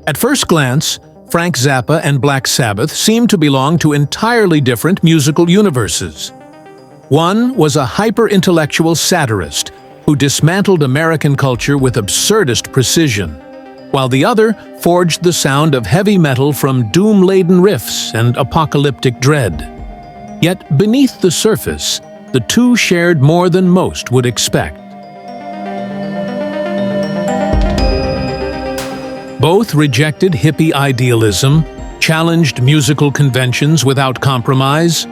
At first glance, Frank Zappa and Black Sabbath seemed to belong to entirely different musical universes. One was a hyper-intellectual satirist who dismantled American culture with absurdist precision, while the other forged the sound of heavy metal from doom-laden riffs and apocalyptic dread. Yet beneath the surface, the two shared more than most would expect. Both rejected hippie idealism, challenged musical conventions without compromise,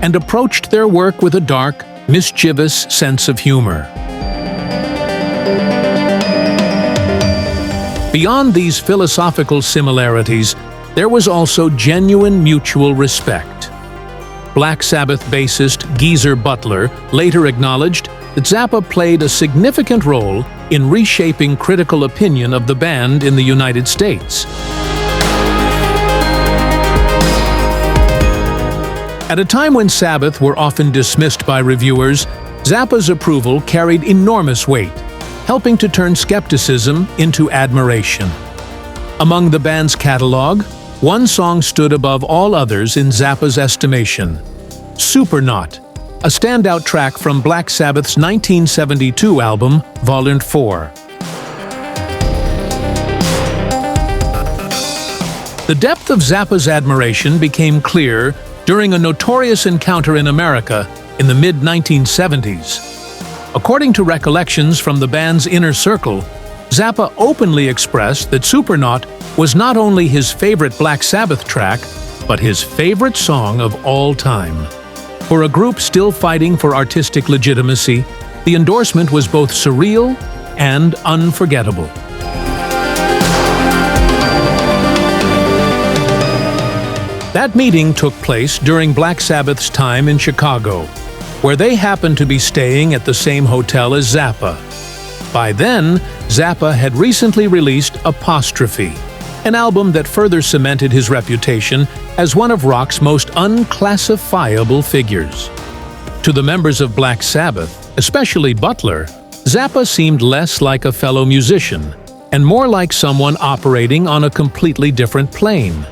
and approached their work with a dark, mischievous sense of humor. Beyond these philosophical similarities, there was also genuine mutual respect. Black Sabbath bassist Geezer Butler later acknowledged that Zappa played a significant role in reshaping critical opinion of the band in the United States. At a time when Sabbath were often dismissed by reviewers, Zappa's approval carried enormous weight, helping to turn skepticism into admiration. Among the band's catalog, one song stood above all others in Zappa's estimation: Supernaut, a standout track from Black Sabbath's 1972 album, Volume 4. The depth of Zappa's admiration became clear during a notorious encounter in America in the mid-1970s. According to recollections from the band's inner circle, Zappa openly expressed that Supernaut was not only his favorite Black Sabbath track, but his favorite song of all time. For a group still fighting for artistic legitimacy, the endorsement was both surreal and unforgettable. That meeting took place during Black Sabbath's time in Chicago, where they happened to be staying at the same hotel as Zappa. By then, Zappa had recently released Apostrophe, an album that further cemented his reputation as one of rock's most unclassifiable figures. To the members of Black Sabbath, especially Butler, Zappa seemed less like a fellow musician and more like someone operating on a completely different plane.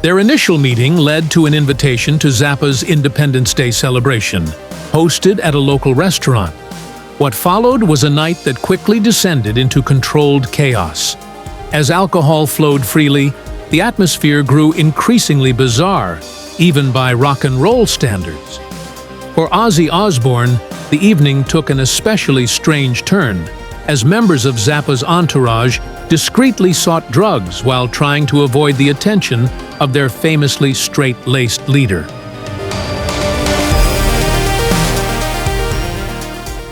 Their initial meeting led to an invitation to Zappa's Independence Day celebration, hosted at a local restaurant. What followed was a night that quickly descended into controlled chaos. As alcohol flowed freely, the atmosphere grew increasingly bizarre, even by rock and roll standards. For Ozzy Osbourne, the evening took an especially strange turn, as members of Zappa's entourage discreetly sought drugs while trying to avoid the attention of their famously straight-laced leader.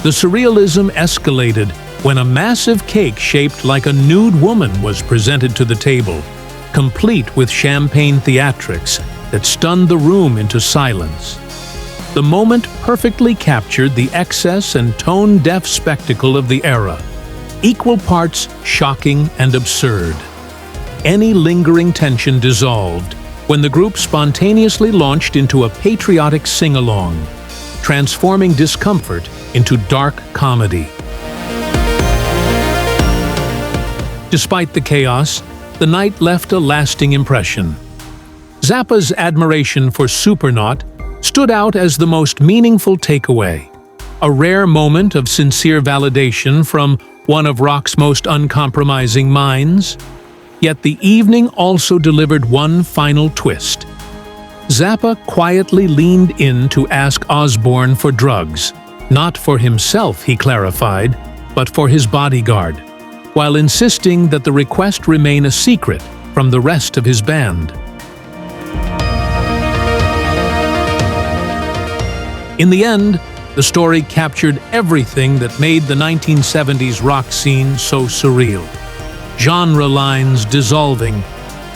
The surrealism escalated when a massive cake shaped like a nude woman was presented to the table, complete with champagne theatrics that stunned the room into silence. The moment perfectly captured the excess and tone-deaf spectacle of the era, equal parts shocking and absurd. Any lingering tension dissolved when the group spontaneously launched into a patriotic sing-along, transforming discomfort into dark comedy. Despite the chaos, the night left a lasting impression. Zappa's admiration for Supernaut stood out as the most meaningful takeaway, a rare moment of sincere validation from one of rock's most uncompromising minds. Yet the evening also delivered one final twist. Zappa quietly leaned in to ask Osbourne for drugs, not for himself, he clarified, but for his bodyguard, while insisting that the request remain a secret from the rest of his band. In the end, the story captured everything that made the 1970s rock scene so surreal. Genre lines dissolving,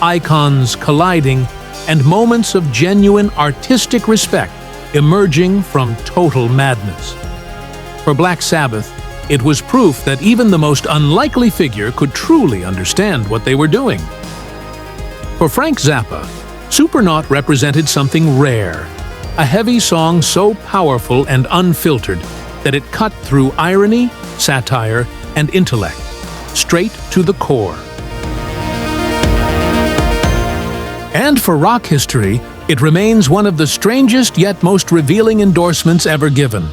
icons colliding, and moments of genuine artistic respect emerging from total madness. For Black Sabbath, it was proof that even the most unlikely figure could truly understand what they were doing. For Frank Zappa, Supernaut represented something rare, a heavy song so powerful and unfiltered that it cut through irony, satire, and intellect, straight to the core. And for rock history, it remains one of the strangest yet most revealing endorsements ever given.